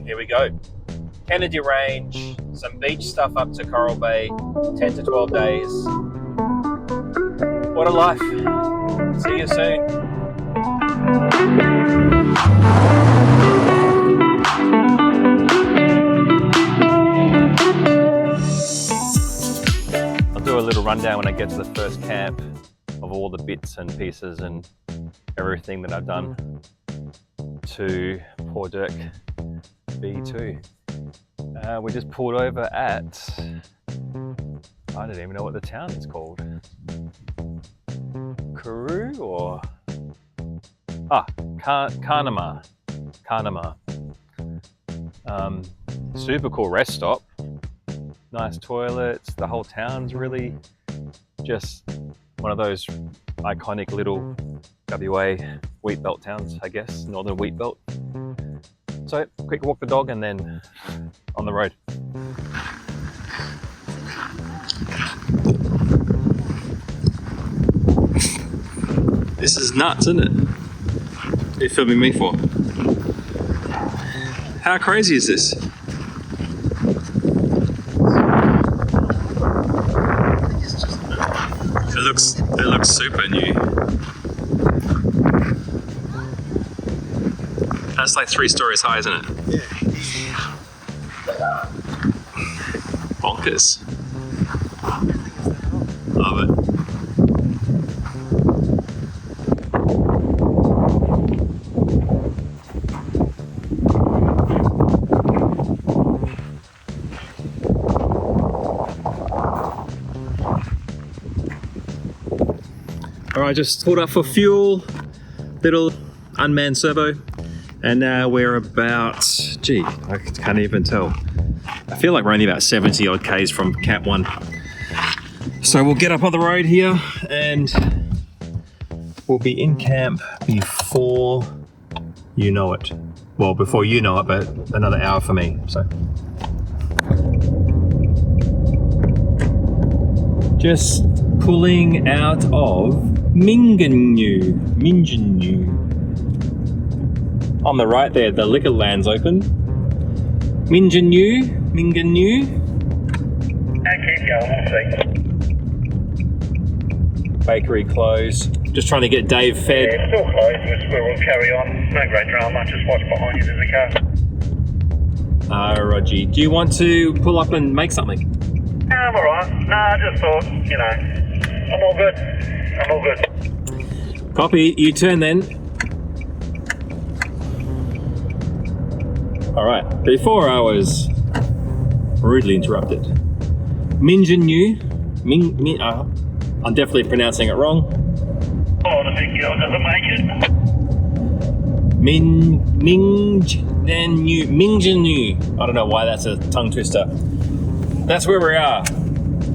here we go. Kennedy Range, some beach stuff up to Coral Bay, 10 to 12 days. What a life. See you soon. I'll do a little rundown when I get to the first camp of all the bits and pieces and everything that I've done to Poor Dirk B2. We just pulled over at, I don't even know what the town is called. Karoo or Carnama. Super cool rest stop. Nice toilets. The whole town's really just one of those iconic little WA wheat belt towns, I guess, northern wheat belt. So quick walk the dog and then on the road. This is nuts, isn't it? What are you filming me for? How crazy is this? It looks super new. That's like 3 stories high, isn't it? Yeah. Bonkers. Love it. Alright, just pulled up for fuel, little unmanned servo, and now we're about, gee, I can't even tell. I feel like we're only about 70 odd Ks from Camp 1. So we'll get up on the road here and we'll be in camp before you know it. Well, before you know it, but another hour for me, so. Just pulling out of Minginyu. On the right there, the liquor land's open. Minginyu. Keep going, Bakery closed. Just trying to get Dave fed. Yeah, it's still closed, we'll carry on. No great drama, just watch behind you, there's a car. Roger. Do you want to pull up and make something? I'm alright. No, I just thought, you know, I'm all good. Copy, you turn then. Alright, before I was rudely interrupted. Minginyu. I'm definitely pronouncing it wrong. Oh, the big girl doesn't make it. Minginyu. I don't know why that's a tongue twister. That's where we are.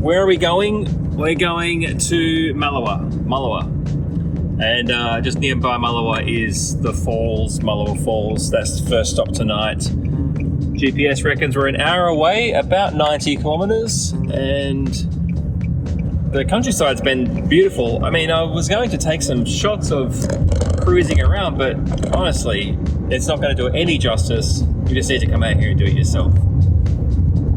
Where are we going? We're going to Malawa. And just nearby Malawa is the falls, Malawa Falls. That's the first stop tonight. GPS reckons we're an hour away, about 90 kilometers, and the countryside's been beautiful. I mean, I was going to take some shots of cruising around, but honestly, it's not going to do it any justice. You just need to come out here and do it yourself.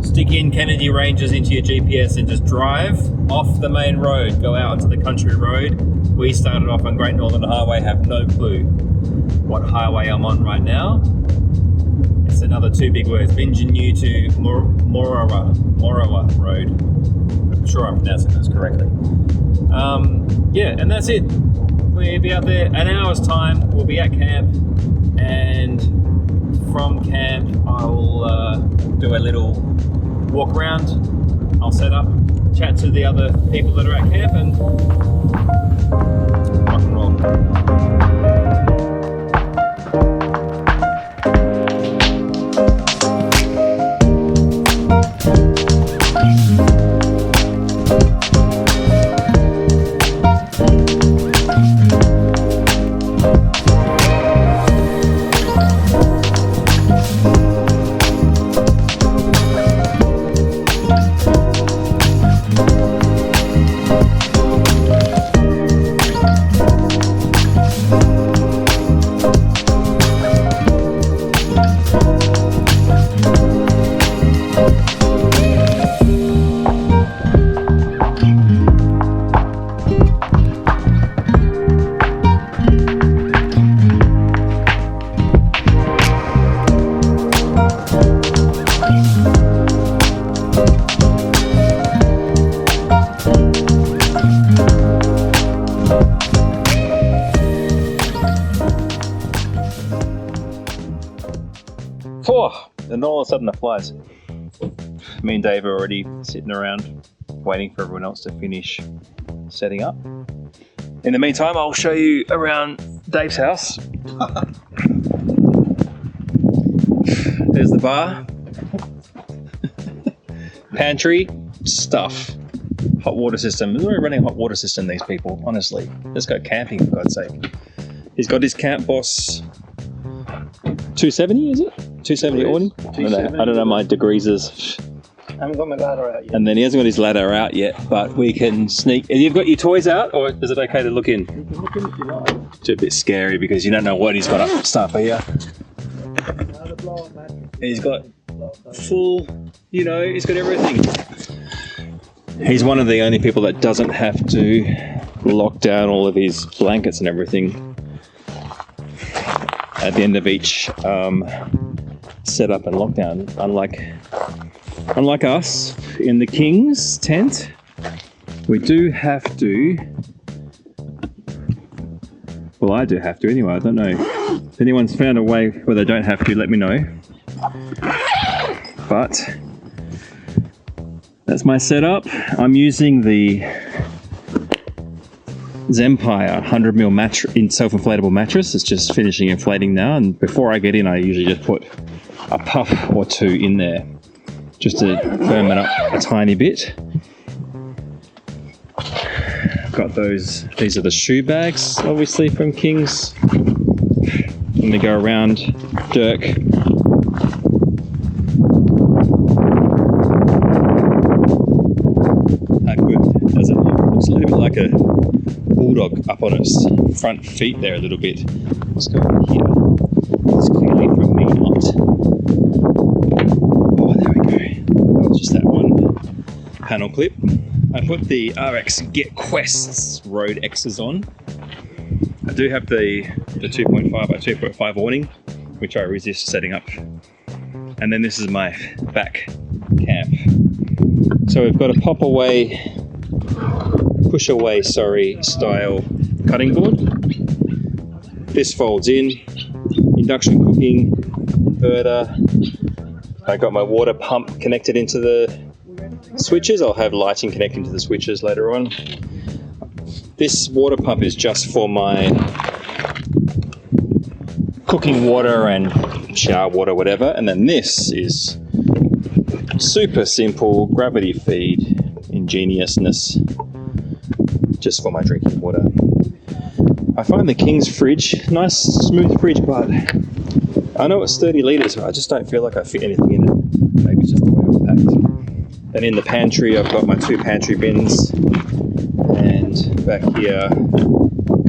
Stick in Kennedy Ranges into your GPS and just drive off the main road. Go out onto the country road. We started off on Great Northern Highway, have no clue what highway I'm on right now. It's another 2 big words, Minginyu to Morawa Road. I'm sure I'm pronouncing this correctly. Yeah, and that's it. We'll be out there an hour's time. We'll be at camp, and from camp I'll do a little walk around. I'll set up, chat to the other people that are at camp, and rock and roll. Oh, and all of a sudden it flies. Me and Dave are already sitting around waiting for everyone else to finish setting up. In the meantime, I'll show you around Dave's house. There's the bar. Pantry, stuff. Hot water system. They're already running a hot water system, these people, honestly. Let's go camping, for God's sake. He's got his Camp Boss 270, is it? 270 awning? I don't know my degrees is. I haven't got my ladder out yet. And then he hasn't got his ladder out yet, but we can sneak. And you've got your toys out, or is it okay to look in? You can look in if you like. It's a bit scary because you don't know what he's got up stuff here. He's got full, you know, he's got everything. He's one of the only people that doesn't have to lock down all of his blankets and everything at the end of each setup and lockdown. Unlike us in the King's tent, we do have to. Well, I do have to anyway. I don't know. If anyone's found a way where they don't have to, let me know. But that's my setup. I'm using the Zempire 100mm self-inflatable mattress. It's just finishing inflating now, and before I get in I usually just put a puff or two in there just to firm it up a tiny bit. Got those, these are the shoe bags obviously from King's. Let me go around Dirk. How good does it look? Looks a little bit like a bulldog up on its front feet there a little bit. What's going on here? It's clearly from me, not. Oh, there we go. That was just that one panel clip. I put the RX Get Quests Road X's on. I do have the 2.5 by 2.5 awning, which I resist setting up. And then this is my back camp. So we've got a push away style cutting board. This folds in, induction cooking, inverter. I got my water pump connected into the switches. I'll have lighting connecting to the switches later on. This water pump is just for my cooking water and shower water, whatever. And then this is super simple gravity feed ingeniousness, just for my drinking water. I find the King's fridge, nice smooth fridge, but I know it's 30 litres, but I just don't feel like I fit anything in it. Maybe it's just the way I'm packed. Then in the pantry, I've got my 2 pantry bins, and back here,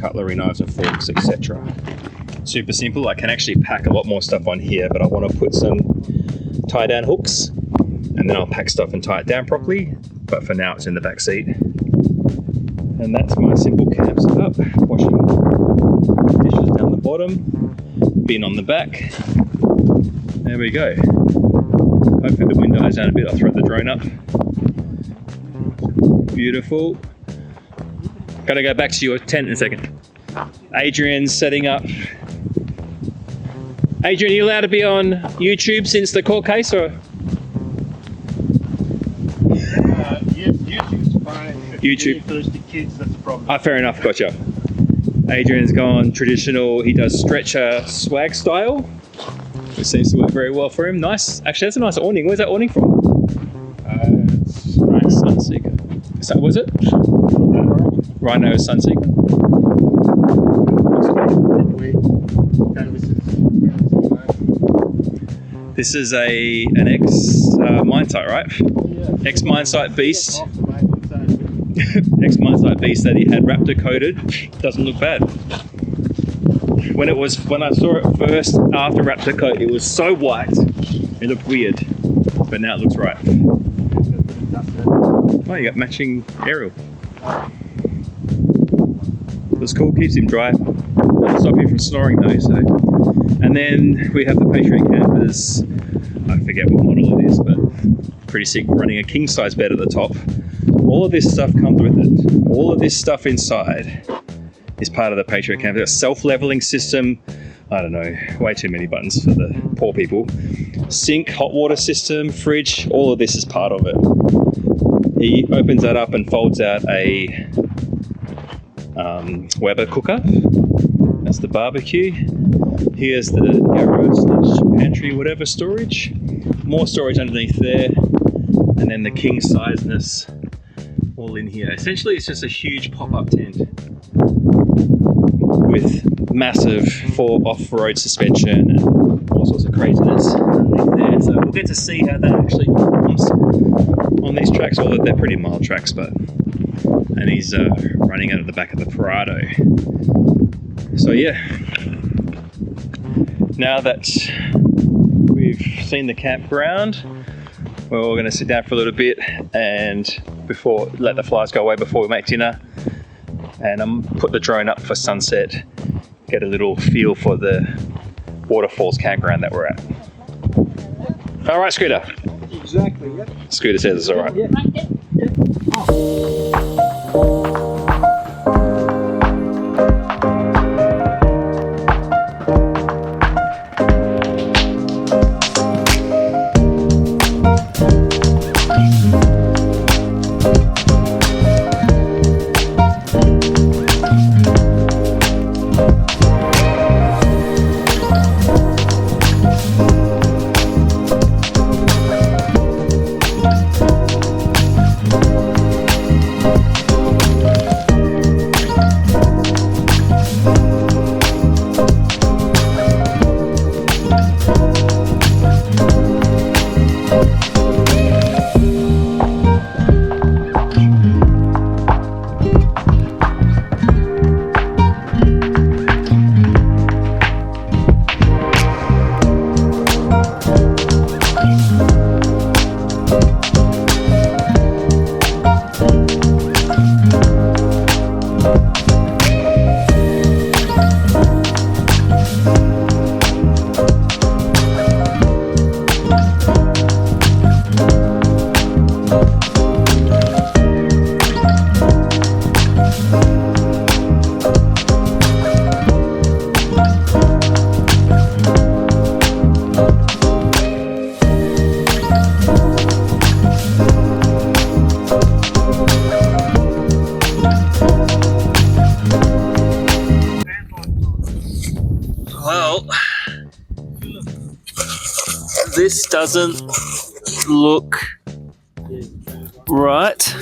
cutlery, knives and forks, etc. Super simple. I can actually pack a lot more stuff on here, but I want to put some tie down hooks, and then I'll pack stuff and tie it down properly. But for now, it's in the back seat. And that's my simple camp setup. Washing dishes down the bottom, bin on the back. There we go. Hopefully the wind dies down a bit. I'll throw the drone up. Beautiful. Gotta go back to your tent in a second. Adrian's setting up. Adrian, are you allowed to be on YouTube since the court case, or? YouTube's fine. YouTube. If the kids, that's a problem. Ah, fair enough, gotcha. Adrian's gone traditional, he does stretcher swag style, which seems to work very well for him. Nice. Actually, that's a nice awning. Where's that awning from? It's Rhino. Sunseeker. Was it? Rhino Sunseeker. This is an X mine site, right? Yeah. X mine site beast. X mine site beast that he had Raptor coated. Doesn't look bad. When I saw it first after Raptor coat, it was so white. It looked weird, but now it looks right. Oh, you got matching aerial. That's cool. Keeps him dry. Doesn't stop him from snoring though. So, and then we have the Patriot campers. I forget what model it is, but pretty sick. Running a king size bed at the top. All of this stuff comes with it. All of this stuff inside is part of the Patriot camper. It's a self-leveling system, I don't know, way too many buttons for the poor people. Sink, hot water system, fridge, all of this is part of it. He opens that up and folds out a Weber cooker. That's the barbecue. Here's the garage/pantry, whatever storage. More storage underneath there. And then the king sizeness all in here. Essentially, it's just a huge pop-up tent with massive off-road suspension and all sorts of craziness underneath there. So we'll get to see how that actually performs on these tracks. Although they're pretty mild tracks, and he's running out of the back of the Prado. So yeah, now that we've seen the campground, we're all going to sit down for a little bit and let the flies go away before we make dinner, and put the drone up for sunset, get a little feel for the waterfalls campground that we're at. All right, Scooter. Exactly, yeah. Scooter says it's all right. Yeah. Well, this doesn't look right.